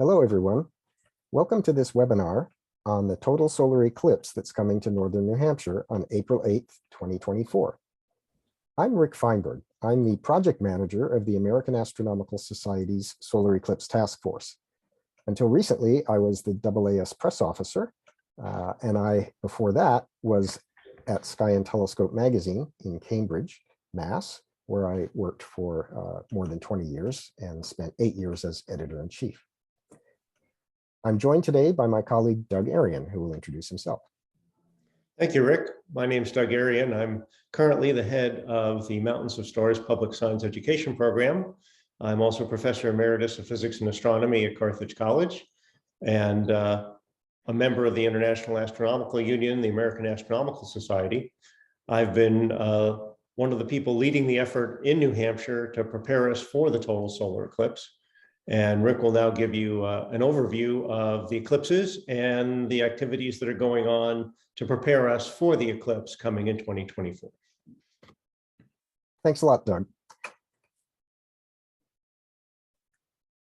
Hello, everyone. Welcome to this webinar on the total solar eclipse that's coming to northern New Hampshire on April 8th, 2024. I'm Rick Feinberg. I'm the project manager of the American Astronomical Society's Solar Eclipse Task Force. Until recently, I was the AAS press officer, and before that, was at Sky and Telescope magazine in Cambridge, Mass., where I worked for more than 20 years and spent 8 years as editor-in-chief. I'm joined today by my colleague, Doug Arian, who will introduce himself. Thank you, Rick. My name is Doug Arian. I'm currently the head of the Mountains of Stars Public Science Education Program. I'm also Professor Emeritus of Physics and Astronomy at Carthage College and a member of the International Astronomical Union, the American Astronomical Society. I've been one of the people leading the effort in New Hampshire to prepare us for the total solar eclipse. And Rick will now give you an overview of the eclipses and the activities that are going on to prepare us for the eclipse coming in 2024. Thanks a lot, Doug.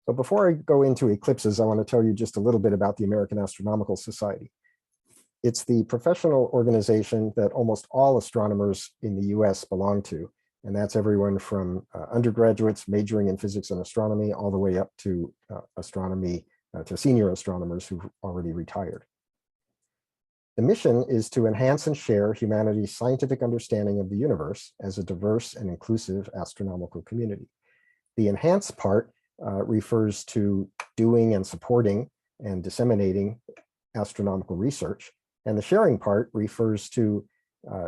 So before I go into eclipses, I want to tell you just a little bit about the American Astronomical Society. It's the professional organization that almost all astronomers in the US belong to. And that's everyone from undergraduates majoring in physics and astronomy all the way up to to senior astronomers who've already retired. The mission is to enhance and share humanity's scientific understanding of the universe as a diverse and inclusive astronomical community. The enhance part refers to doing and supporting and disseminating astronomical research. And the sharing part refers to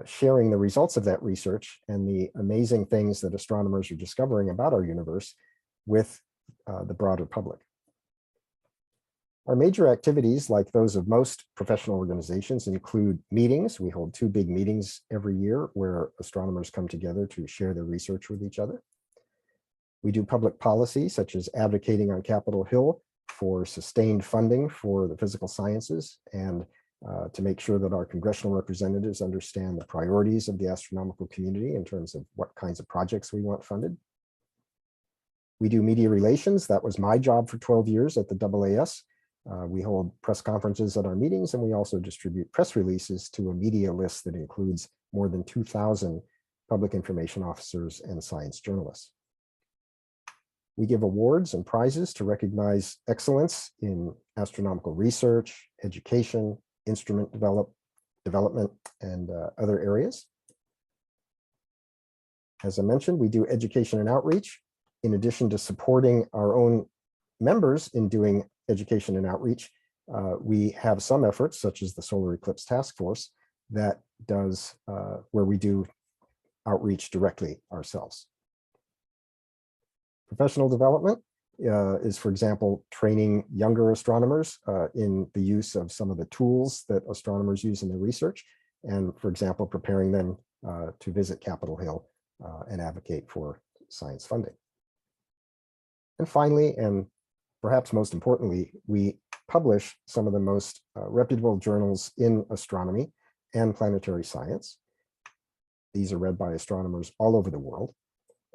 sharing the results of that research and the amazing things that astronomers are discovering about our universe with the broader public. Our major activities, like those of most professional organizations, include meetings. We hold 2 big meetings every year where astronomers come together to share their research with each other. We do public policy, such as advocating on Capitol Hill for sustained funding for the physical sciences and to make sure that our congressional representatives understand the priorities of the astronomical community in terms of what kinds of projects we want funded. We do media relations. That was my job for 12 years at the AAS. We hold press conferences at our meetings, and we also distribute press releases to a media list that includes more than 2,000 public information officers and science journalists. We give awards and prizes to recognize excellence in astronomical research, education, instrument development, and other areas. As I mentioned, we do education and outreach. In addition to supporting our own members in doing education and outreach, we have some efforts, such as the Solar Eclipse Task Force, that does where we do outreach directly ourselves. Professional development is, for example, training younger astronomers in the use of some of the tools that astronomers use in their research, and, for example, preparing them to visit Capitol Hill and advocate for science funding. And finally, and perhaps most importantly, we publish some of the most reputable journals in astronomy and planetary science. These are read by astronomers all over the world.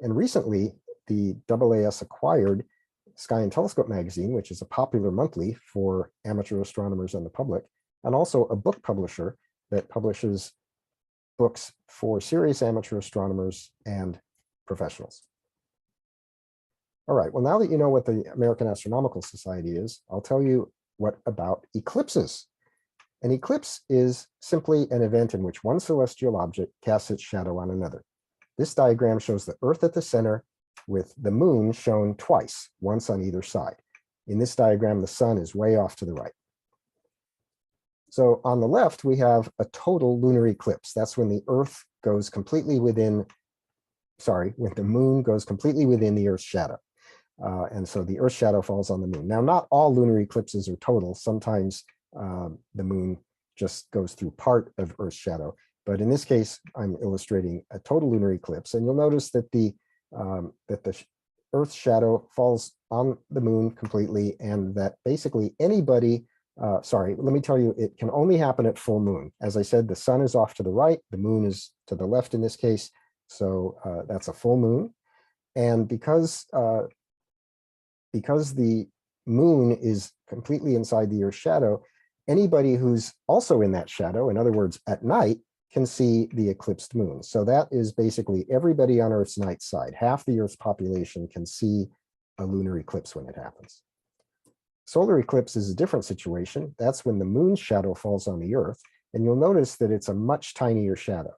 And recently, the AAS acquired Sky and Telescope magazine, which is a popular monthly for amateur astronomers and the public, and also a book publisher that publishes books for serious amateur astronomers and professionals. All right, well, now that you know what the American Astronomical Society is, I'll tell you what about eclipses. An eclipse is simply an event in which one celestial object casts its shadow on another. This diagram shows the Earth at the center, with the moon shown twice, once on either side. In this diagram, the sun is way off to the right. So on the left, we have a total lunar eclipse. That's when the Earth goes completely within, when the moon goes completely within the Earth's shadow. And so the Earth's shadow falls on the moon. Now, not all lunar eclipses are total. Sometimes the moon just goes through part of Earth's shadow. But in this case, I'm illustrating a total lunar eclipse. And you'll notice that the Earth's shadow falls on the moon completely, and that basically anybody, let me tell you, it can only happen at full moon. As I said, the sun is off to the right, the moon is to the left in this case, so that's a full moon. And because the moon is completely inside the Earth's shadow, anybody who's also in that shadow, in other words, at night, can see the eclipsed moon. So that is basically everybody on Earth's night side. Half the Earth's population can see a lunar eclipse when it happens. Solar eclipse is a different situation. That's when the moon's shadow falls on the Earth, and you'll notice that it's a much tinier shadow.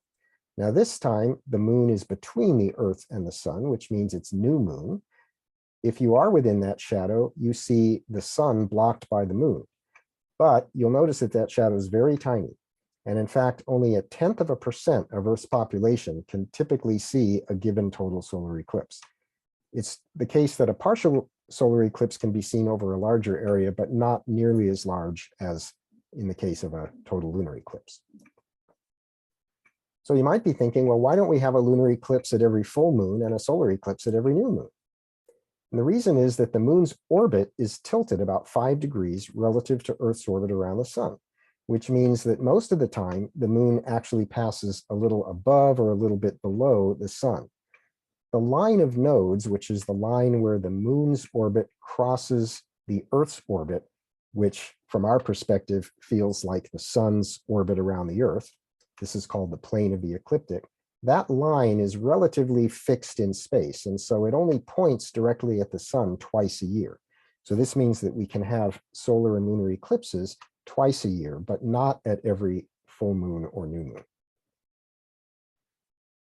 Now this time, the moon is between the Earth and the sun, which means it's new moon. If you are within that shadow, you see the sun blocked by the moon. But you'll notice that that shadow is very tiny. And in fact, only 0.1% of Earth's population can typically see a given total solar eclipse. It's the case that a partial solar eclipse can be seen over a larger area, but not nearly as large as in the case of a total lunar eclipse. So you might be thinking, well, why don't we have a lunar eclipse at every full moon and a solar eclipse at every new moon? And the reason is that the moon's orbit is tilted about 5 degrees relative to Earth's orbit around the sun, which means that most of the time, the moon actually passes a little above or a little bit below the sun. The line of nodes, which is the line where the moon's orbit crosses the Earth's orbit, which from our perspective feels like the sun's orbit around the Earth. This is called the plane of the ecliptic. That line is relatively fixed in space, and so it only points directly at the sun twice a year. So this means that we can have solar and lunar eclipses twice a year, but not at every full moon or new moon.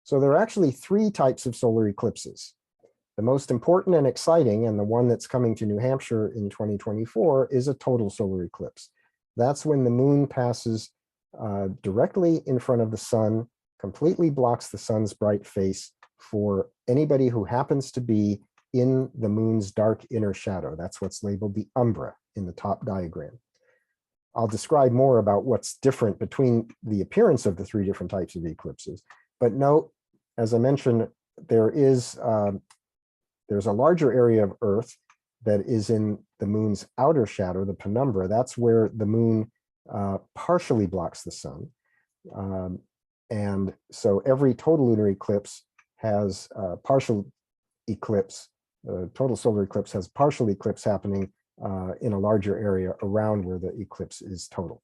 So there are actually 3 types of solar eclipses. The most important and exciting, and the one that's coming to New Hampshire in 2024, is a total solar eclipse. That's when the moon passes directly in front of the sun, completely blocks the sun's bright face for anybody who happens to be in the moon's dark inner shadow. That's what's labeled the umbra in the top diagram. I'll describe more about what's different between the appearance of the 3 different types of eclipses. But note, as I mentioned, there's a larger area of Earth that is in the moon's outer shadow, the penumbra. That's where the moon partially blocks the sun. And so every total lunar eclipse has partial eclipse. Total solar eclipse has partial eclipse happening in a larger area around where the eclipse is total.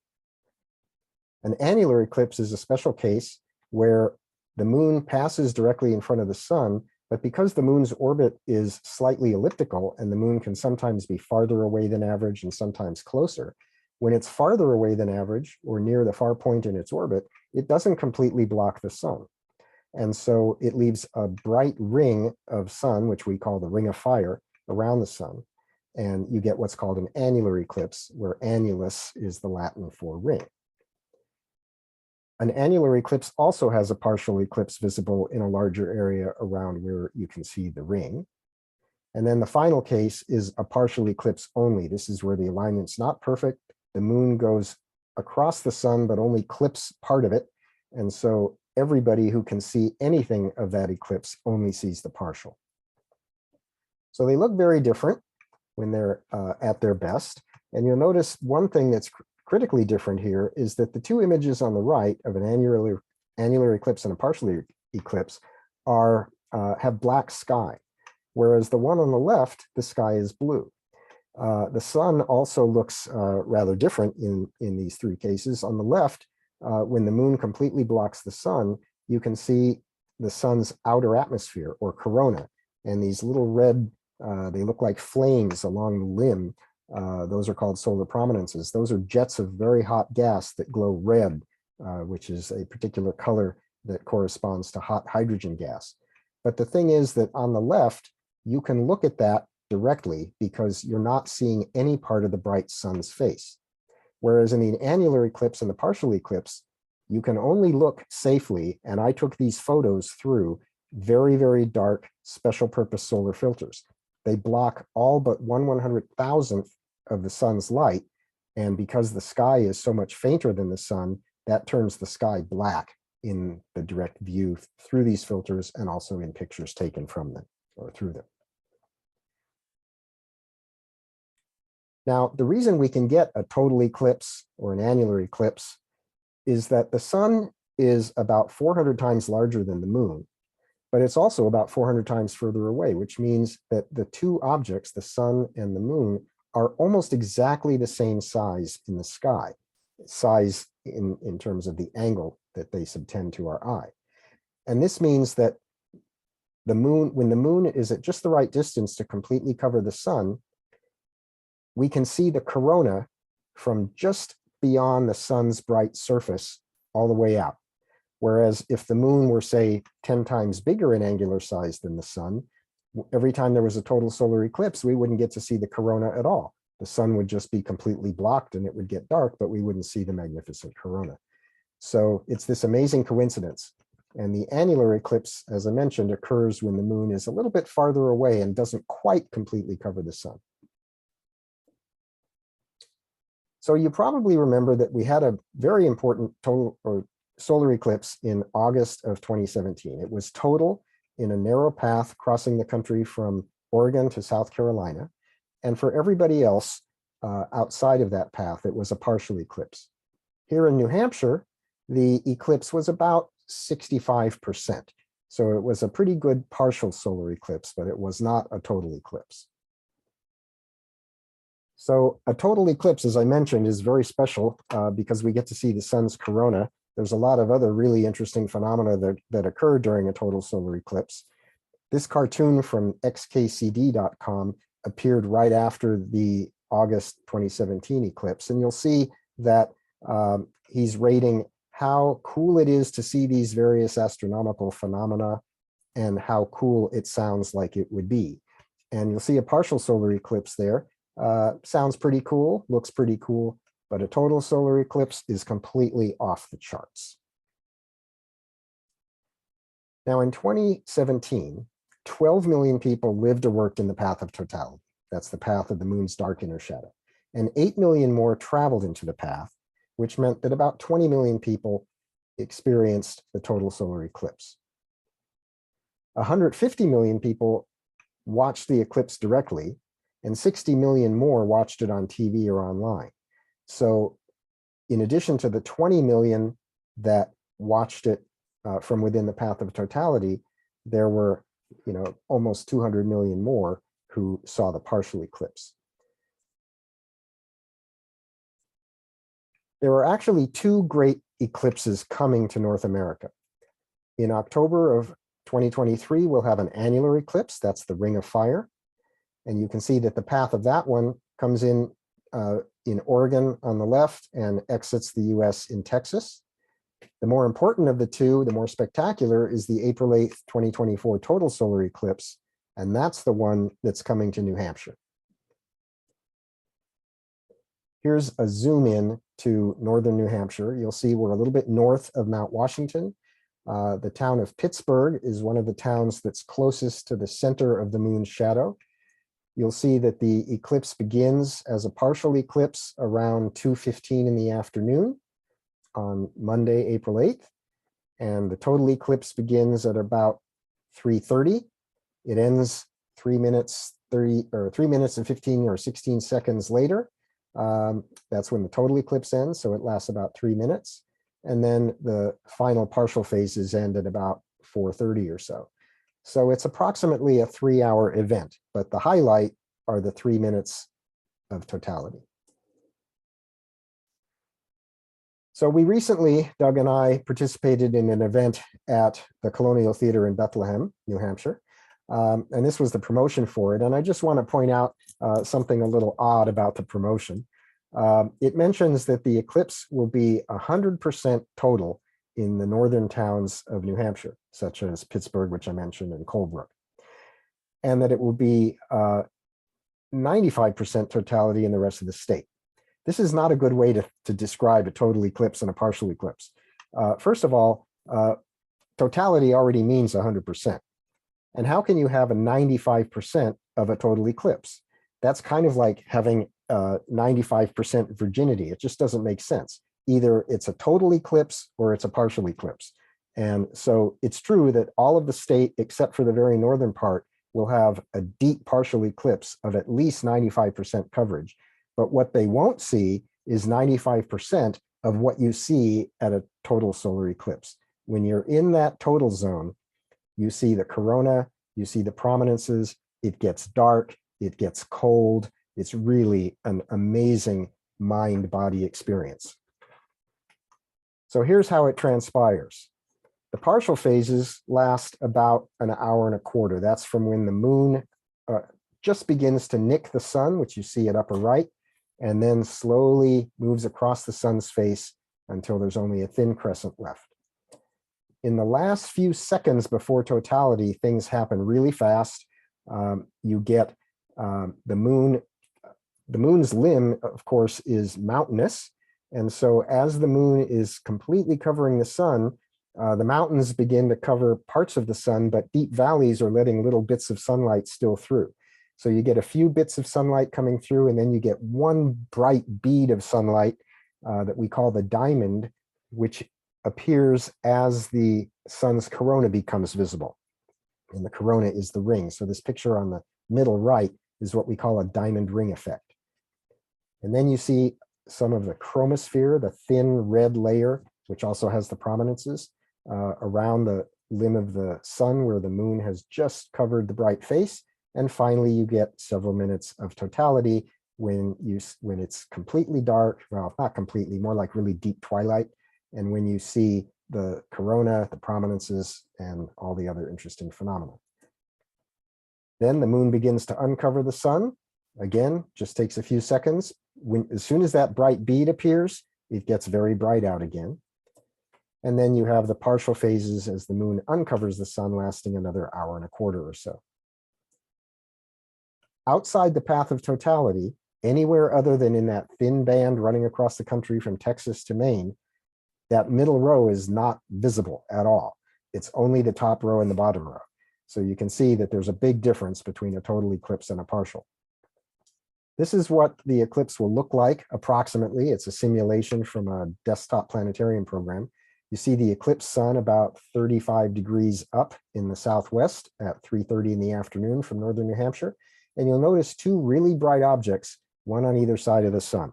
An annular eclipse is a special case where the moon passes directly in front of the sun, but because the moon's orbit is slightly elliptical and the moon can sometimes be farther away than average and sometimes closer, when it's farther away than average or near the far point in its orbit, it doesn't completely block the sun. And so it leaves a bright ring of sun, which we call the ring of fire, around the sun. And you get what's called an annular eclipse, where annulus is the Latin for ring. An annular eclipse also has a partial eclipse visible in a larger area around where you can see the ring. And then the final case is a partial eclipse only. This is where the alignment's not perfect. The moon goes across the sun, but only clips part of it. And so everybody who can see anything of that eclipse only sees the partial. So they look very different when they're at their best. And you'll notice one thing that's critically different here is that the 2 images on the right of an annular eclipse and a partial eclipse have black sky, whereas the one on the left, the sky is blue. The sun also looks rather different in these 3 cases. On the left, when the moon completely blocks the sun, you can see the sun's outer atmosphere, or corona, and these little red, they look like flames along the limb. Those are called solar prominences. Those are jets of very hot gas that glow red, which is a particular color that corresponds to hot hydrogen gas. But the thing is that on the left, you can look at that directly because you're not seeing any part of the bright sun's face. Whereas in the annular eclipse and the partial eclipse, you can only look safely, and I took these photos through very, very dark special purpose solar filters. They block all but 1/100,000th of the sun's light, and because the sky is so much fainter than the sun, that turns the sky black in the direct view through these filters and also in pictures taken from them or through them. Now, the reason we can get a total eclipse or an annular eclipse is that the sun is about 400 times larger than the moon, but it's also about 400 times further away, which means that the 2 objects, the sun and the moon, are almost exactly the same size in the sky, size in terms of the angle that they subtend to our eye. And this means that the moon, when the moon is at just the right distance to completely cover the sun, we can see the corona from just beyond the sun's bright surface all the way out. Whereas if the moon were, say, 10 times bigger in angular size than the sun, every time there was a total solar eclipse, we wouldn't get to see the corona at all. The sun would just be completely blocked and it would get dark, but we wouldn't see the magnificent corona. So it's this amazing coincidence. And the annular eclipse, as I mentioned, occurs when the moon is a little bit farther away and doesn't quite completely cover the sun. So you probably remember that we had a very important total or solar eclipse in August of 2017. It was total in a narrow path crossing the country from Oregon to South Carolina. And for everybody else outside of that path, it was a partial eclipse. Here in New Hampshire, the eclipse was about 65%. So it was a pretty good partial solar eclipse, but it was not a total eclipse. So a total eclipse, as I mentioned, is very special because we get to see the sun's corona. There's a lot of other really interesting phenomena that occur during a total solar eclipse. This cartoon from xkcd.com appeared right after the August 2017 eclipse, and you'll see that he's rating how cool it is to see these various astronomical phenomena and how cool it sounds like it would be. And you'll see a partial solar eclipse there. Sounds pretty cool, looks pretty cool, but a total solar eclipse is completely off the charts. Now in 2017, 12 million people lived or worked in the path of totality. That's the path of the moon's dark inner shadow. And 8 million more traveled into the path, which meant that about 20 million people experienced the total solar eclipse. 150 million people watched the eclipse directly, and 60 million more watched it on TV or online. So in addition to the 20 million that watched it from within the path of totality, there were almost 200 million more who saw the partial eclipse. There are actually two great eclipses coming to North America. In October of 2023, we'll have an annular eclipse. That's the Ring of Fire. And you can see that the path of that one comes in Oregon on the left and exits the US in Texas. The more important of the two, the more spectacular, is the April 8th, 2024 total solar eclipse. And that's the one that's coming to New Hampshire. Here's a zoom in to northern New Hampshire. You'll see we're a little bit north of Mount Washington. The town of Pittsburgh is one of the towns that's closest to the center of the moon's shadow. You'll see that the eclipse begins as a partial eclipse around 2:15 in the afternoon on Monday, April 8th. And the total eclipse begins at about 3:30. It ends 3 minutes and 15 or 16 seconds later. That's when the total eclipse ends, so it lasts about 3 minutes. And then the final partial phases end at about 4:30 or so. So it's approximately a 3-hour event, but the highlight are the 3 minutes of totality. So we recently, Doug and I, participated in an event at the Colonial Theater in Bethlehem, New Hampshire. And this was the promotion for it. And I just want to point out something a little odd about the promotion. It mentions that the eclipse will be 100% total in the northern towns of New Hampshire, such as Pittsburgh, which I mentioned, and Colebrook, and that it will be 95% totality in the rest of the state. This is not a good way to describe a total eclipse and a partial eclipse. First of all, totality already means 100%. And how can you have a 95% of a total eclipse? That's kind of like having 95% virginity. It just doesn't make sense. Either it's a total eclipse or it's a partial eclipse. And so it's true that all of the state, except for the very northern part, will have a deep partial eclipse of at least 95% coverage. But what they won't see is 95% of what you see at a total solar eclipse. When you're in that total zone, you see the corona, you see the prominences, it gets dark, it gets cold, It's really an amazing mind-body experience. So here's how it transpires. The partial phases last about an hour and a quarter. That's from when the moon just begins to nick the sun, which you see at upper right, and then slowly moves across the sun's face until there's only a thin crescent left. In the last few seconds before totality, things happen really fast. You get the moon's limb, of course, is mountainous. And so as the moon is completely covering the sun, the mountains begin to cover parts of the sun, but deep valleys are letting little bits of sunlight still through. So you get a few bits of sunlight coming through, and then you get one bright bead of sunlight that we call the diamond, which appears as the sun's corona becomes visible. And the corona is the ring. So this picture on the middle right is what we call a diamond ring effect. And then you see some of the chromosphere, the thin red layer, which also has the prominences around the limb of the sun where the moon has just covered the bright face. And finally, you get several minutes of totality when it's completely dark, well, not completely, more like really deep twilight, and when you see the corona, the prominences, and all the other interesting phenomena. Then the moon begins to uncover the sun. Again, just takes a few seconds. As soon as that bright bead appears, it gets very bright out again. And then you have the partial phases as the moon uncovers the sun, lasting another hour and a quarter or so. Outside the path of totality, anywhere other than in that thin band running across the country from Texas to Maine, that middle row is not visible at all. It's only the top row and the bottom row. So you can see that there's a big difference between a total eclipse and a partial. This is what the eclipse will look like approximately. It's a simulation from a desktop planetarium program. You see the eclipse sun about 35 degrees up in the southwest at 3:30 in the afternoon from northern New Hampshire. And you'll notice two really bright objects, one on either side of the sun.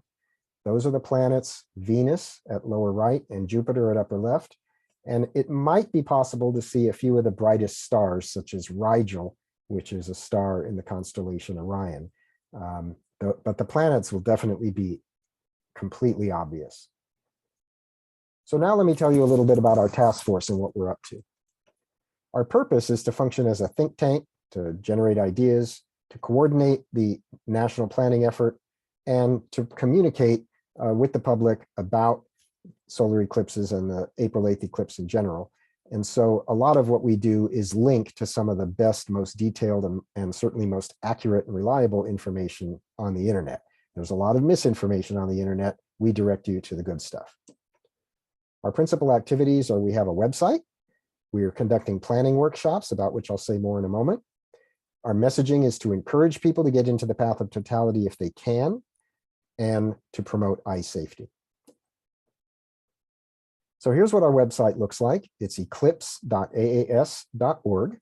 Those are the planets Venus at lower right and Jupiter at upper left. And it might be possible to see a few of the brightest stars, such as Rigel, which is a star in the constellation Orion. But the planets will definitely be completely obvious. So now let me tell you a little bit about our task force and what we're up to. Our purpose is to function as a think tank, to generate ideas, to coordinate the national planning effort, and to communicate with the public about solar eclipses and the April 8th eclipse in general. And so a lot of what we do is link to some of the best, most detailed, and certainly most accurate and reliable information on the internet. There's a lot of misinformation on the internet. We direct you to the good stuff. Our principal activities are: we have a website. We are conducting planning workshops, about which I'll say more in a moment. Our messaging is to encourage people to get into the path of totality if they can, and to promote eye safety. So here's what our website looks like. It's eclipse.aas.org.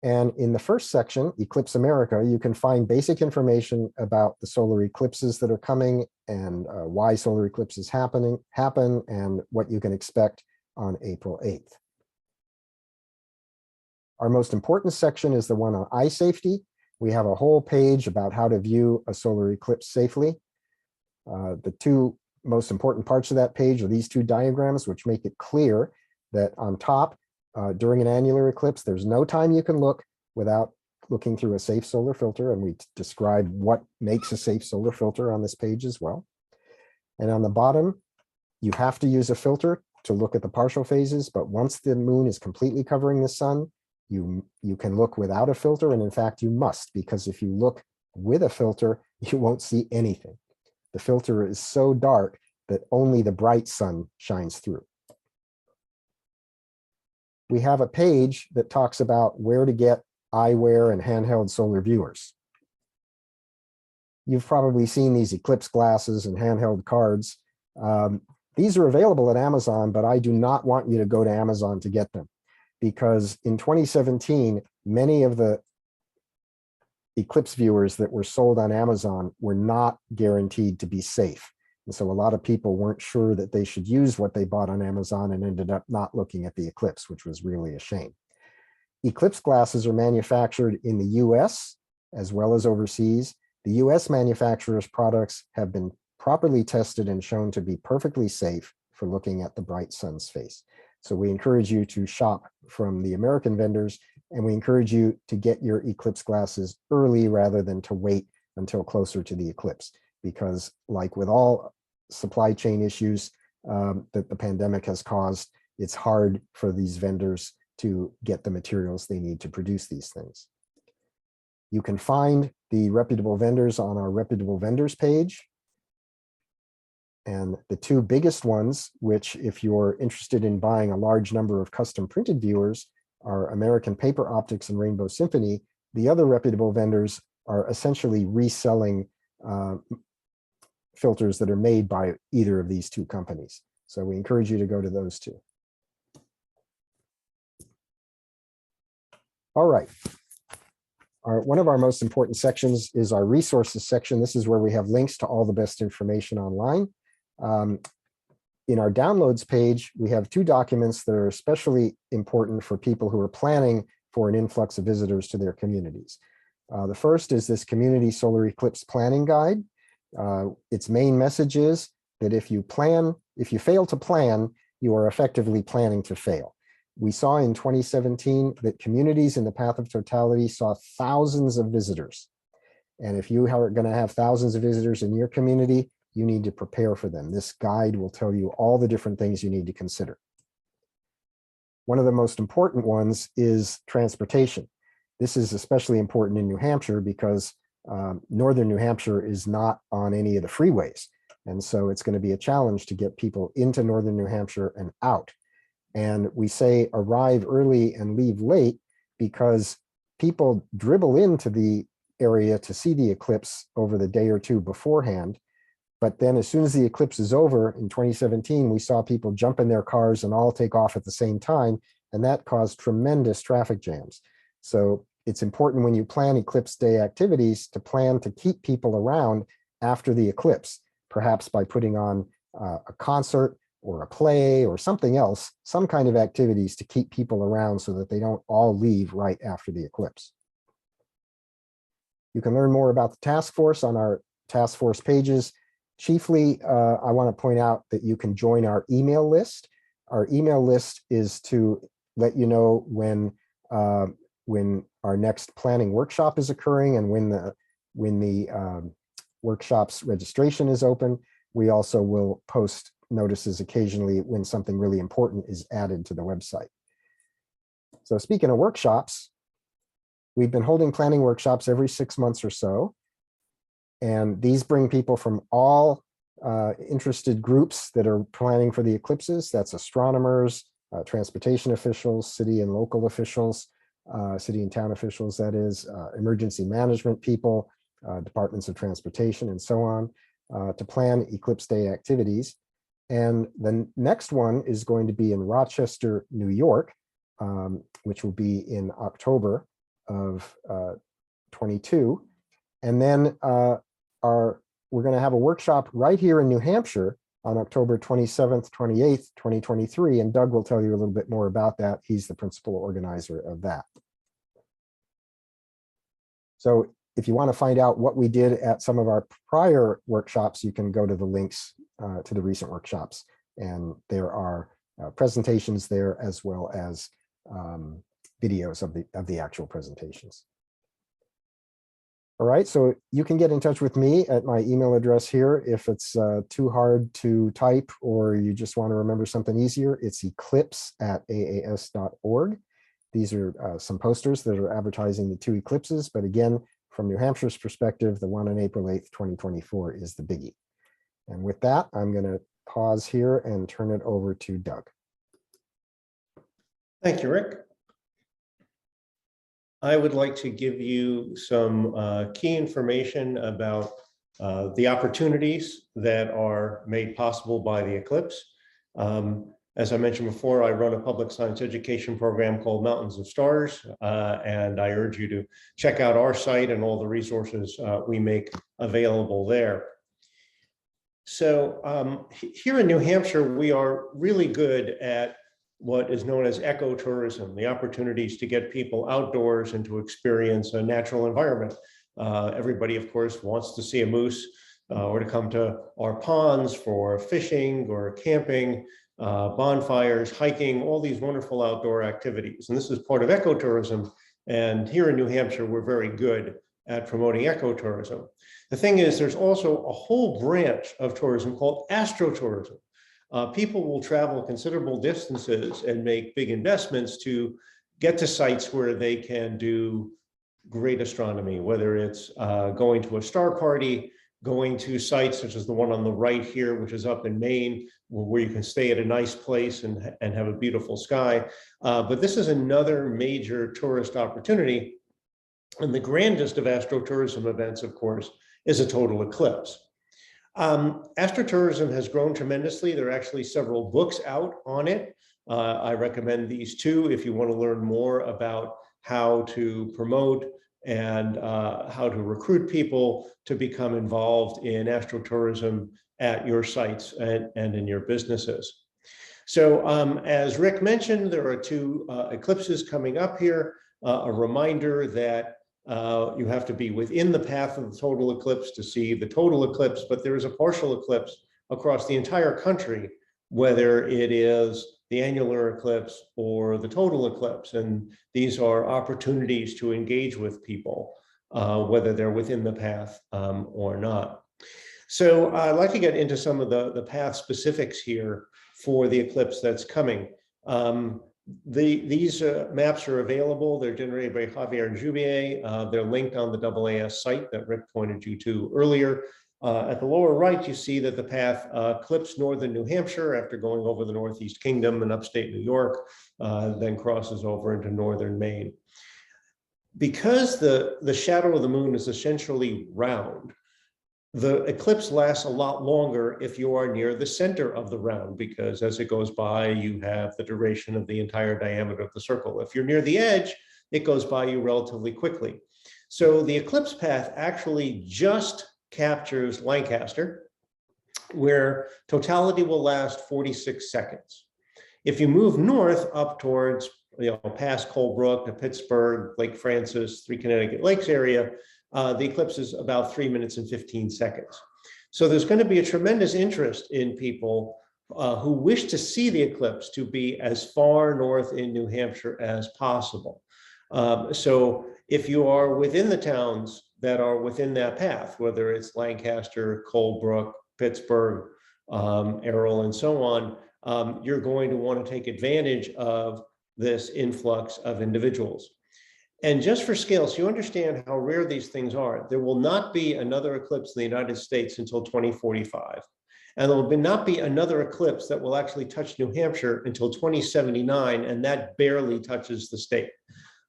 And in the first section, Eclipse America, you can find basic information about the solar eclipses that are coming, and why solar eclipses happen, and what you can expect on April 8th. Our most important section is the one on eye safety. We have a whole page about how to view a solar eclipse safely. The two most important parts of that page are these two diagrams, which make it clear that on top, during an annular eclipse, there's no time you can look without looking through a safe solar filter, and we describe what makes a safe solar filter on this page as well. And on the bottom, you have to use a filter to look at the partial phases, but once the moon is completely covering the sun, you can look without a filter, and in fact you must, because if you look with a filter, you won't see anything. The filter is so dark that only the bright sun shines through. We have a page that talks about where to get eyewear and handheld solar viewers. You've probably seen these eclipse glasses and handheld cards. These are available at Amazon, but I do not want you to go to Amazon to get them, because in 2017, many of the eclipse viewers that were sold on Amazon were not guaranteed to be safe. And so a lot of people weren't sure that they should use what they bought on Amazon, and ended up not looking at the eclipse, which was really a shame. Eclipse glasses are manufactured in the US as well as overseas, The US manufacturers' products have been properly tested and shown to be perfectly safe for looking at the bright sun's face. So we encourage you to shop from the American vendors, and we encourage you to get your eclipse glasses early rather than to wait until closer to the eclipse, because like with all supply chain issues that the pandemic has caused, it's hard for these vendors to get the materials they need to produce these things. You can find the reputable vendors on our reputable vendors page. And the two biggest ones, which if you're interested in buying a large number of custom printed viewers, are American Paper Optics and Rainbow Symphony. The other reputable vendors are essentially reselling filters that are made by either of these two companies. So we encourage you to go to those two. All right. One of our most important sections is our resources section. This is where we have links to all the best information online. In our downloads page, we have two documents that are especially important for people who are planning for an influx of visitors to their communities. The first is this Community Solar Eclipse Planning Guide. Its main message is that if you fail to plan, you are effectively planning to fail. We saw in 2017 that communities in the path of totality saw thousands of visitors. And if you are going to have thousands of visitors in your community, you need to prepare for them. This guide will tell you all the different things you need to consider. One of the most important ones is transportation. This is especially important in New Hampshire because northern New Hampshire is not on any of the freeways. And so it's going to be a challenge to get people into northern New Hampshire and out. And we say arrive early and leave late because people dribble into the area to see the eclipse over the day or two beforehand. But then as soon as the eclipse is over in 2017, we saw people jump in their cars and all take off at the same time. And that caused tremendous traffic jams. So it's important when you plan eclipse day activities to plan to keep people around after the eclipse, perhaps by putting on a concert or a play or something else, some kind of activities to keep people around so that they don't all leave right after the eclipse. You can learn more about the task force on our task force pages. Chiefly, I want to point out that you can join our email list. Our email list is to let you know when our next planning workshop is occurring and when the workshop's registration is open. We also will post notices occasionally when something really important is added to the website. So speaking of workshops, we've been holding planning workshops every 6 months or so. And these bring people from all interested groups that are planning for the eclipses. That's astronomers, transportation officials, city and local officials, city and town officials, that is, emergency management people, departments of transportation, and so on, to plan eclipse day activities. And the next one is going to be in Rochester, New York, which will be in October of 22. And then we're going to have a workshop right here in New Hampshire on October 27th, 28th, 2023. And Doug will tell you a little bit more about that. He's the principal organizer of that. So if you want to find out what we did at some of our prior workshops, you can go to the links to the recent workshops. And there are presentations there as well as videos of the actual presentations. All right, so you can get in touch with me at my email address here. If it's too hard to type or you just want to remember something easier, it's eclipse@aas.org. These are some posters that are advertising the two eclipses. But again, from New Hampshire's perspective, the one on April 8th, 2024 is the biggie. And with that, I'm going to pause here and turn it over to Doug. Thank you, Rick. I would like to give you some key information about the opportunities that are made possible by the eclipse. As I mentioned before, I run a public science education program called Mountains of Stars, and I urge you to check out our site and all the resources we make available there. So here in New Hampshire, we are really good at what is known as ecotourism, the opportunities to get people outdoors and to experience a natural environment. Everybody, of course, wants to see a moose or to come to our ponds for fishing or camping, bonfires, hiking, all these wonderful outdoor activities. And this is part of ecotourism. And here in New Hampshire, we're very good at promoting ecotourism. The thing is, there's also a whole branch of tourism called astrotourism. People will travel considerable distances and make big investments to get to sites where they can do great astronomy, whether it's going to a star party, going to sites such as the one on the right here, which is up in Maine, where you can stay at a nice place and have a beautiful sky. But this is another major tourist opportunity. And the grandest of astrotourism events, of course, is a total eclipse. Astrotourism has grown tremendously. There are actually several books out on it. I recommend these two if you want to learn more about how to promote and how to recruit people to become involved in astrotourism at your sites and in your businesses. So as Rick mentioned, there are two eclipses coming up here. A reminder that you have to be within the path of the total eclipse to see the total eclipse, but there is a partial eclipse across the entire country, whether it is the annular eclipse or the total eclipse. And these are opportunities to engage with people, whether they're within the path or not. So I'd like to get into some of the path specifics here for the eclipse that's coming. These maps are available. They're generated by Javier and Jubier. They're linked on the AAS site that Rick pointed you to earlier. At the lower right, you see that the path clips northern New Hampshire after going over the Northeast Kingdom and upstate New York, then crosses over into northern Maine. Because the shadow of the moon is essentially round, the eclipse lasts a lot longer if you are near the center of the round, because as it goes by, you have the duration of the entire diameter of the circle. If you're near the edge, it goes by you relatively quickly. So the eclipse path actually just captures Lancaster, where totality will last 46 seconds. If you move north up towards, past Colebrook to Pittsburgh, Lake Francis, Three Connecticut Lakes area, the eclipse is about 3 minutes and 15 seconds. So there's going to be a tremendous interest in people who wish to see the eclipse to be as far north in New Hampshire as possible. So if you are within the towns that are within that path, whether it's Lancaster, Colebrook, Pittsburgh, Errol, and so on, you're going to want to take advantage of this influx of individuals. And just for scale, so you understand how rare these things are, there will not be another eclipse in the United States until 2045. And there will not be another eclipse that will actually touch New Hampshire until 2079, and that barely touches the state.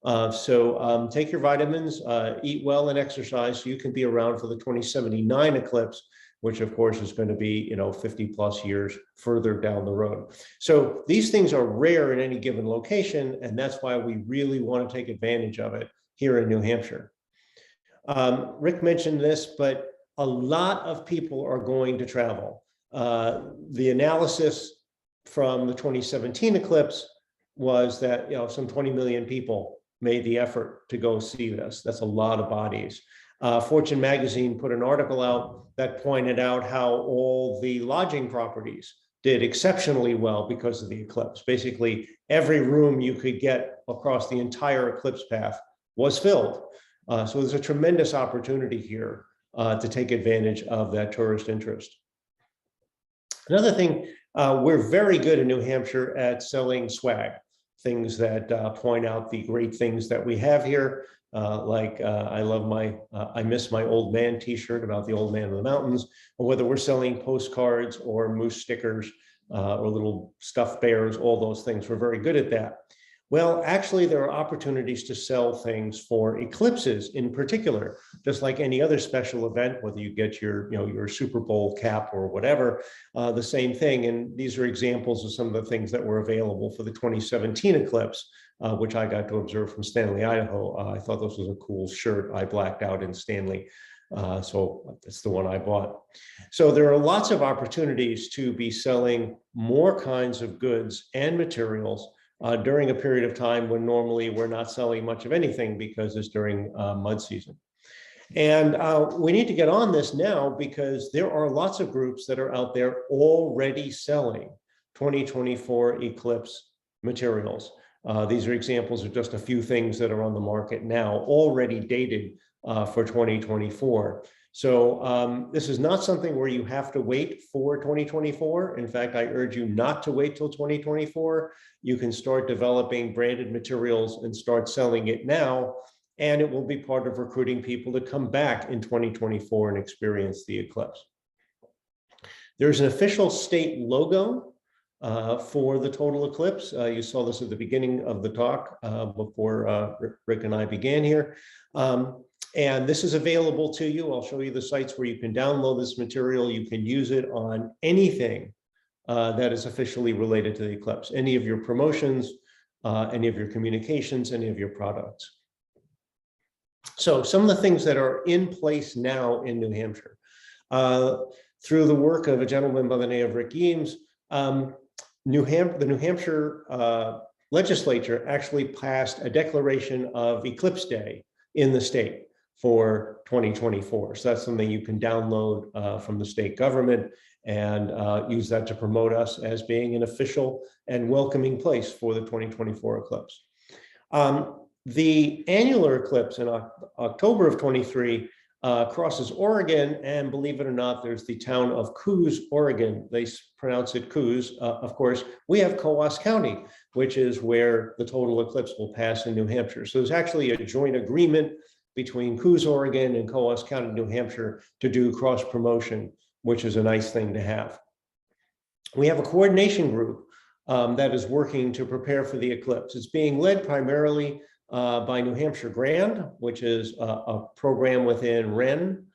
So take your vitamins, eat well and exercise so you can be around for the 2079 eclipse, which of course is going to be 50 plus years further down the road. So these things are rare in any given location, and that's why we really want to take advantage of it here in New Hampshire. Rick mentioned this, but a lot of people are going to travel. The analysis from the 2017 eclipse was that some 20 million people made the effort to go see this. That's a lot of bodies. Fortune magazine put an article out that pointed out how all the lodging properties did exceptionally well because of the eclipse. Basically, every room you could get across the entire eclipse path was filled. So there's a tremendous opportunity here to take advantage of that tourist interest. Another thing, we're very good in New Hampshire at selling swag, things that point out the great things that we have here. I love my I Miss My Old Man t-shirt about the old man in the mountains, or whether we're selling postcards or moose stickers or little stuffed bears, all those things. We're very good at that. Well, actually, there are opportunities to sell things for eclipses in particular, just like any other special event, whether you get your Super Bowl cap or whatever, the same thing. And these are examples of some of the things that were available for the 2017 eclipse, which I got to observe from Stanley, Idaho. I thought this was a cool shirt. I blacked out in Stanley. So that's the one I bought. So there are lots of opportunities to be selling more kinds of goods and materials during a period of time when normally we're not selling much of anything because it's during mud season. And we need to get on this now because there are lots of groups that are out there already selling 2024 eclipse materials. These are examples of just a few things that are on the market now, already dated for 2024. So this is not something where you have to wait for 2024. In fact, I urge you not to wait till 2024. You can start developing branded materials and start selling it now, and it will be part of recruiting people to come back in 2024 and experience the eclipse. There's an official state logo for the total eclipse. You saw this at the beginning of the talk before Rick and I began here. And this is available to you. I'll show you the sites where you can download this material. You can use it on anything that is officially related to the eclipse, any of your promotions, any of your communications, any of your products. So some of the things that are in place now in New Hampshire, through the work of a gentleman by the name of Rick Eames, the New Hampshire legislature actually passed a declaration of Eclipse Day in the state for 2024. So that's something you can download from the state government and use that to promote us as being an official and welcoming place for the 2024 eclipse. The annular eclipse in October of 23 crosses Oregon, and believe it or not, there's the town of Coos, Oregon. They pronounce it Coos. Of course, we have Coos County, which is where the total eclipse will pass in New Hampshire. So there's actually a joint agreement between Coos, Oregon and Coos County, New Hampshire to do cross promotion, which is a nice thing to have. We have a coordination group that is working to prepare for the eclipse. It's being led primarily by New Hampshire Grand, which is a program within REN.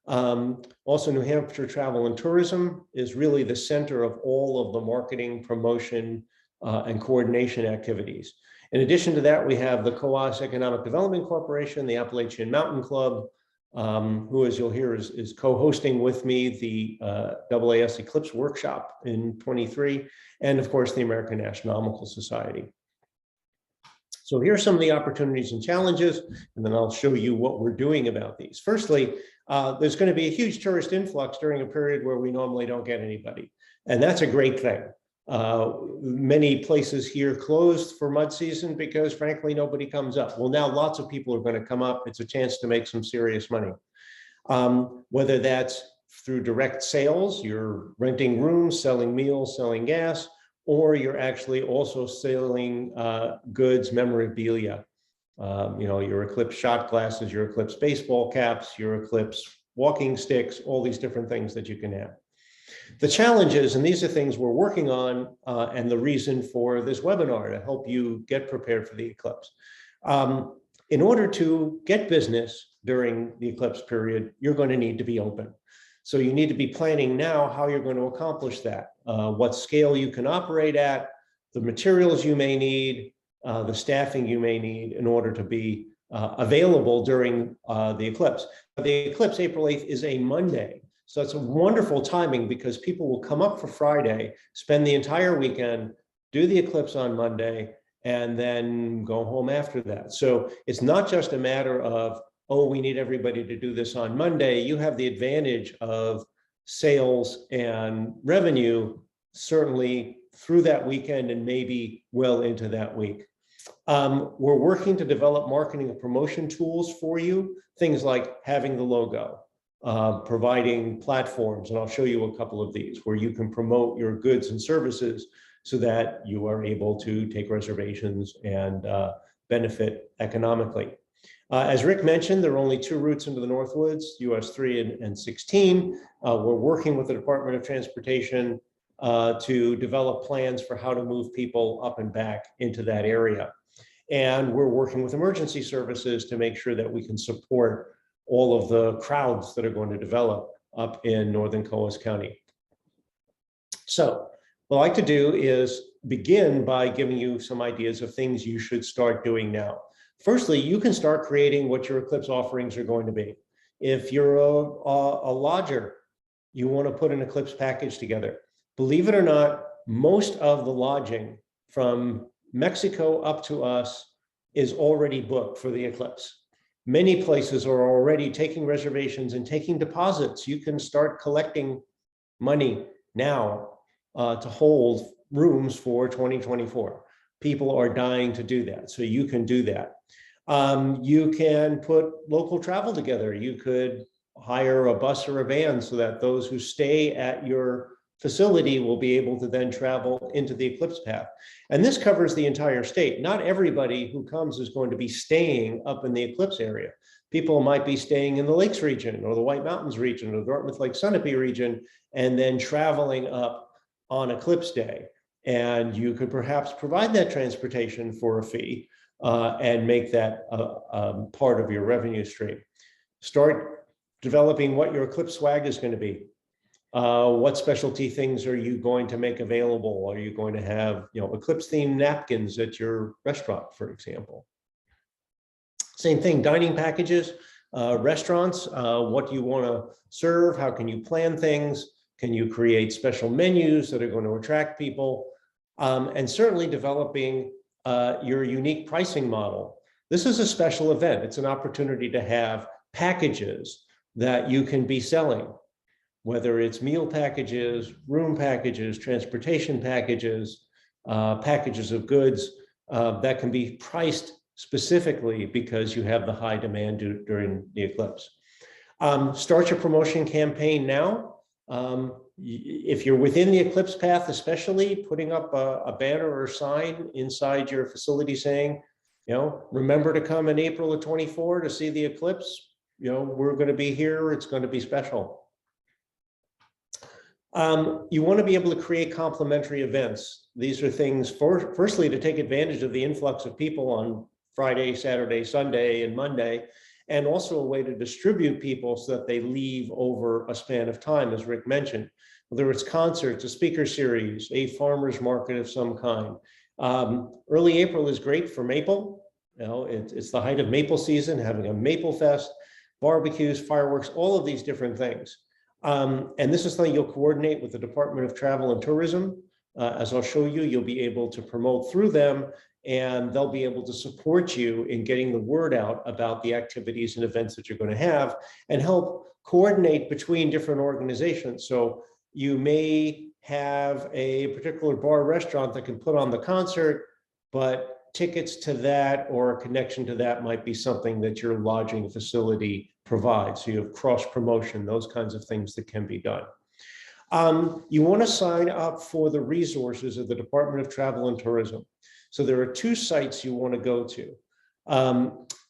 Also, New Hampshire Travel and Tourism is really the center of all of the marketing, promotion, and coordination activities. In addition to that, we have the Coos Economic Development Corporation, the Appalachian Mountain Club, who, as you'll hear, is co-hosting with me the AAS Eclipse Workshop in 23, and of course, the American Astronomical Society. So here are some of the opportunities and challenges, and then I'll show you what we're doing about these. Firstly, there's going to be a huge tourist influx during a period where we normally don't get anybody, and that's a great thing. Many places here closed for mud season because frankly, nobody comes up. Well, now lots of people are going to come up. It's a chance to make some serious money. Whether that's through direct sales, you're renting rooms, selling meals, selling gas, or you're actually also selling goods, memorabilia, your Eclipse shot glasses, your Eclipse baseball caps, your Eclipse walking sticks, all these different things that you can have. The challenges, and these are things we're working on, and the reason for this webinar to help you get prepared for the eclipse. In order to get business during the eclipse period, you're going to need to be open. So you need to be planning now how you're going to accomplish that, what scale you can operate at, the materials you may need, the staffing you may need in order to be available during the eclipse. The eclipse, April 8th, is a Monday. So it's a wonderful timing because people will come up for Friday, spend the entire weekend, do the eclipse on Monday, and then go home after that. So it's not just a matter of, oh, we need everybody to do this on Monday. You have the advantage of sales and revenue, certainly through that weekend and maybe well into that week. We're working to develop marketing and promotion tools for you, things like having the logo, providing platforms, and I'll show you a couple of these where you can promote your goods and services so that you are able to take reservations and benefit economically. As Rick mentioned, there are only 2 routes into the Northwoods, US 3 and 16. We're working with the Department of Transportation to develop plans for how to move people up and back into that area. And we're working with emergency services to make sure that we can support all of the crowds that are going to develop up in northern Coos County. So what I like to do is begin by giving you some ideas of things you should start doing now. Firstly, you can start creating what your eclipse offerings are going to be. If you're a lodger, you want to put an eclipse package together. Believe it or not, most of the lodging from Mexico up to us is already booked for the eclipse. Many places are already taking reservations and taking deposits. You can start collecting money now to hold rooms for 2024. People are dying to do that, so you can do that. You can put local travel together. You could hire a bus or a van so that those who stay at your facility will be able to then travel into the eclipse path. And this covers the entire state. Not everybody who comes is going to be staying up in the eclipse area. People might be staying in the Lakes region or the White Mountains region or the Dartmouth Lake Sunapee region, and then traveling up on eclipse day. And you could perhaps provide that transportation for a fee and make that part of your revenue stream. Start developing what your eclipse swag is going to be. What specialty things are you going to make available? Are you going to have, eclipse themed napkins at your restaurant, for example? Same thing, dining packages, restaurants, what do you want to serve? How can you plan things? Can you create special menus that are going to attract people? And certainly developing your unique pricing model. This is a special event. It's an opportunity to have packages that you can be selling, whether it's meal packages, room packages, transportation packages, packages of goods that can be priced specifically because you have the high demand during the eclipse. Start your promotion campaign now. If you're within the eclipse path, especially putting up a banner or sign inside your facility saying, remember to come in April of 24 to see the eclipse. We're going to be here. It's going to be special. You want to be able to create complementary events. These are things, firstly, to take advantage of the influx of people on Friday, Saturday, Sunday, and Monday, and also a way to distribute people so that they leave over a span of time, as Rick mentioned. Whether it's concerts, a speaker series, a farmer's market of some kind. Early April is great for maple. It's the height of maple season, having a maple fest, barbecues, fireworks, all of these different things. And this is something you'll coordinate with the Department of Travel and Tourism. As I'll show you, you'll be able to promote through them, and they'll be able to support you in getting the word out about the activities and events that you're going to have and help coordinate between different organizations. So you may have a particular bar or restaurant that can put on the concert, but tickets to that or a connection to that might be something that your lodging facility provides. So you have cross promotion, those kinds of things that can be done. You want to sign up for the resources of the Department of Travel and Tourism. So there are two sites you want to go to.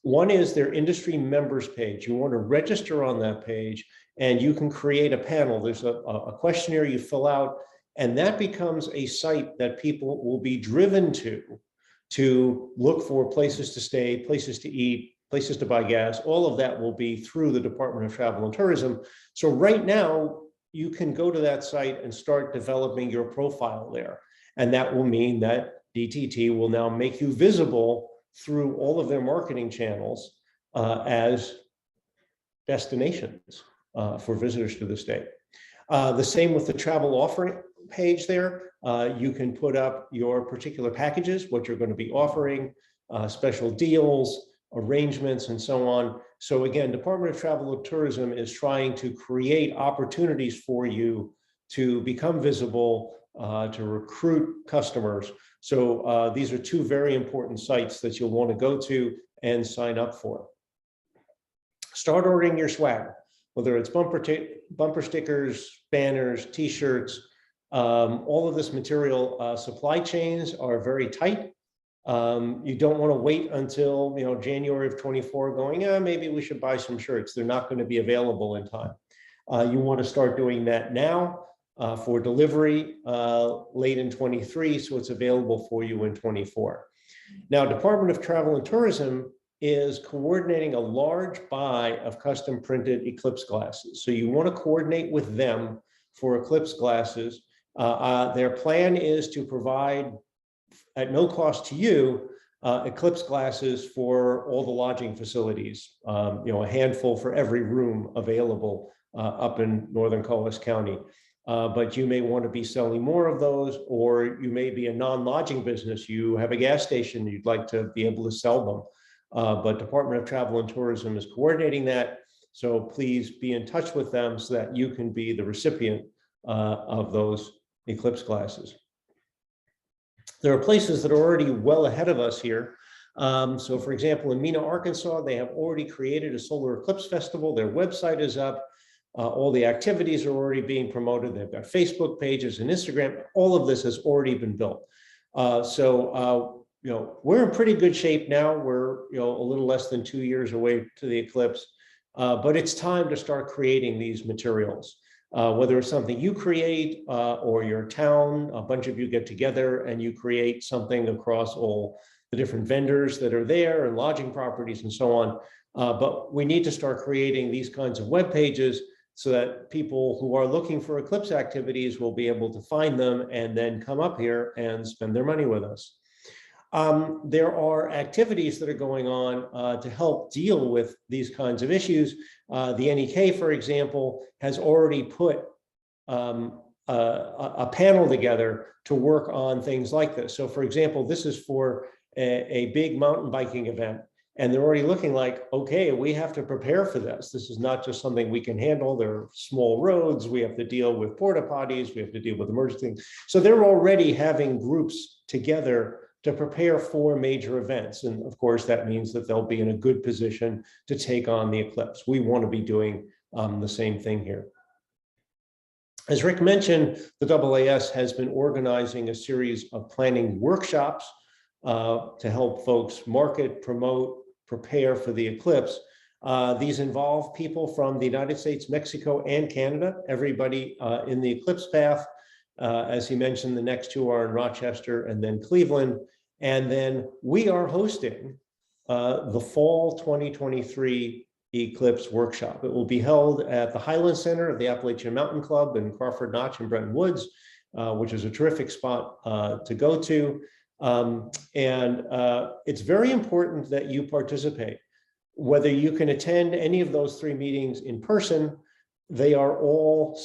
One is their industry members page. You want to register on that page, and you can create a panel. There's a questionnaire you fill out, and that becomes a site that people will be driven to look for places to stay, places to eat, places to buy gas. All of that will be through the Department of Travel and Tourism. So right now, you can go to that site and start developing your profile there. And that will mean that DTT will now make you visible through all of their marketing channels as destinations for visitors to the state. The same with the travel offering page there. You can put up your particular packages, what you're going to be offering, special deals, arrangements, and so on. So again, Department of Travel and Tourism is trying to create opportunities for you to become visible, to recruit customers. So these are two very important sites that you'll want to go to and sign up for. Start ordering your swag, whether it's bumper stickers, banners, t-shirts, all of this material. Supply chains are very tight. You don't want to wait until January of 24 going, maybe we should buy some shirts. They're not going to be available in time. You want to start doing that now for delivery late in 23, so it's available for you in 24. Now, Department of Travel and Tourism is coordinating a large buy of custom printed eclipse glasses. So you want to coordinate with them for eclipse glasses. Their plan is to provide, at no cost to you, eclipse glasses for all the lodging facilities, a handful for every room available up in Northern Colas County. But you may want to be selling more of those, or you may be a non-lodging business. You have a gas station, you'd like to be able to sell them. but Department of Travel and Tourism is coordinating that. So please be in touch with them so that you can be the recipient of those eclipse glasses. There are places that are already well ahead of us here. So for example, in Mena, Arkansas, they have already created a solar eclipse festival. Their website is up. All the activities are already being promoted. They've got Facebook pages and Instagram. All of this has already been built. We're in pretty good shape now. We're a little less than 2 years away to the eclipse, but it's time to start creating these materials. Whether it's something you create or your town, a bunch of you get together and you create something across all the different vendors that are there and lodging properties and so on. But we need to start creating these kinds of web pages so that people who are looking for eclipse activities will be able to find them and then come up here and spend their money with us. There are activities that are going on to help deal with these kinds of issues. The NEK, for example, has already put a panel together to work on things like this. So for example, this is for a big mountain biking event. And they're already looking like, okay, we have to prepare for this. This is not just something we can handle. There are small roads. We have to deal with porta potties. We have to deal with emergency. So they're already having groups together to prepare for major events. And of course, that means that they'll be in a good position to take on the eclipse. We want to be doing the same thing here. As Rick mentioned, the AAS has been organizing a series of planning workshops to help folks market, promote, prepare for the eclipse. These involve people from the United States, Mexico, and Canada, everybody in the eclipse path. As he mentioned, the next two are in Rochester and then Cleveland. And then we are hosting the fall 2023 Eclipse Workshop. It will be held at the Highland Center of the Appalachian Mountain Club in Crawford Notch in Bretton Woods, which is a terrific spot to go to. It's very important that you participate. Whether you can attend any of those 3 meetings in person, they are all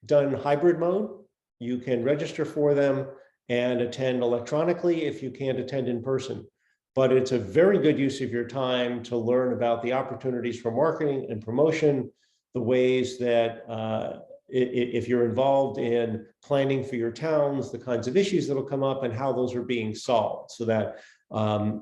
done hybrid mode. You can register for them and attend electronically if you can't attend in person. But it's a very good use of your time to learn about the opportunities for marketing and promotion, the ways that if you're involved in planning for your towns, the kinds of issues that will come up and how those are being solved so that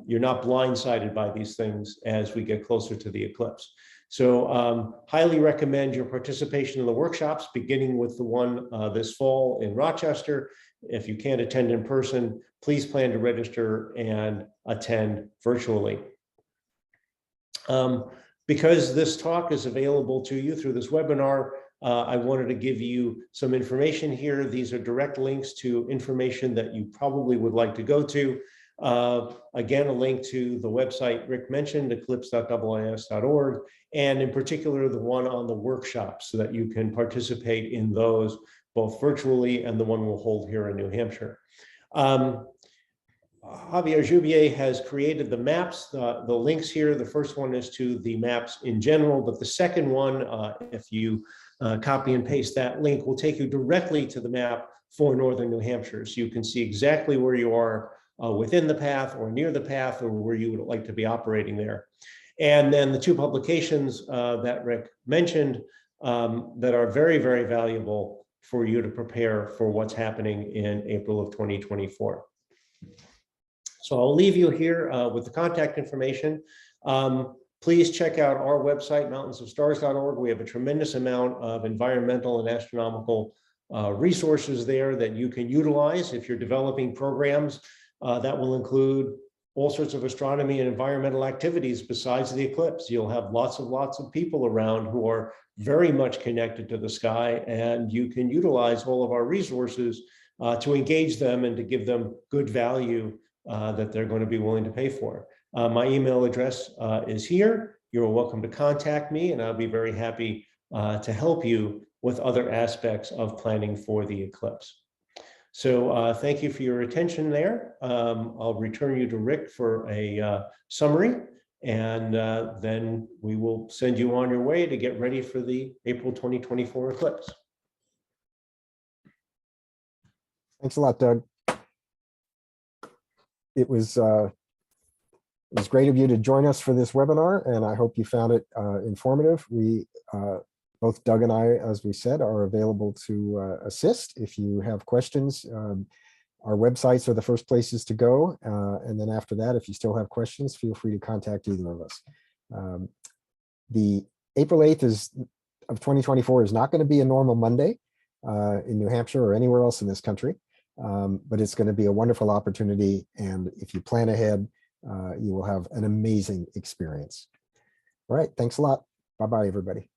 you're not blindsided by these things as we get closer to the eclipse. So highly recommend your participation in the workshops, beginning with the one this fall in Rochester. If you can't attend in person, please plan to register and attend virtually. Because this talk is available to you through this webinar, I wanted to give you some information here. These are direct links to information that you probably would like to go to. Again, a link to the website Rick mentioned, eclipse.iis.org, and in particular, the one on the workshops so that you can participate in those both virtually and the one we'll hold here in New Hampshire. Javier Joubier has created the maps, the links here. The first one is to the maps in general, but the second one, if you copy and paste that link, will take you directly to the map for Northern New Hampshire. So you can see exactly where you are within the path or near the path or where you would like to be operating there. And then the 2 publications that Rick mentioned that are very, very valuable for you to prepare for what's happening in April of 2024. So I'll leave you here with the contact information. Please check out our website, mountainsofstars.org. We have a tremendous amount of environmental and astronomical resources there that you can utilize if you're developing programs that will include all sorts of astronomy and environmental activities besides the eclipse. You'll have lots of people around who are very much connected to the sky, and you can utilize all of our resources to engage them and to give them good value that they're going to be willing to pay for. My email address is here. You're welcome to contact me, and I'll be very happy to help you with other aspects of planning for the eclipse. So thank you for your attention there. I'll return you to Rick for a summary, and then we will send you on your way to get ready for the April 2024 eclipse. Thanks a lot, Doug. It was It was great of you to join us for this webinar, and I hope you found it informative. Both Doug and I, as we said, are available to assist if you have questions. Our websites are the first places to go. And then after that, if you still have questions, feel free to contact either of us. The April 8th of 2024 is not going to be a normal Monday in New Hampshire or anywhere else in this country, but it's going to be a wonderful opportunity. And if you plan ahead, you will have an amazing experience. All right, thanks a lot. Bye-bye, everybody.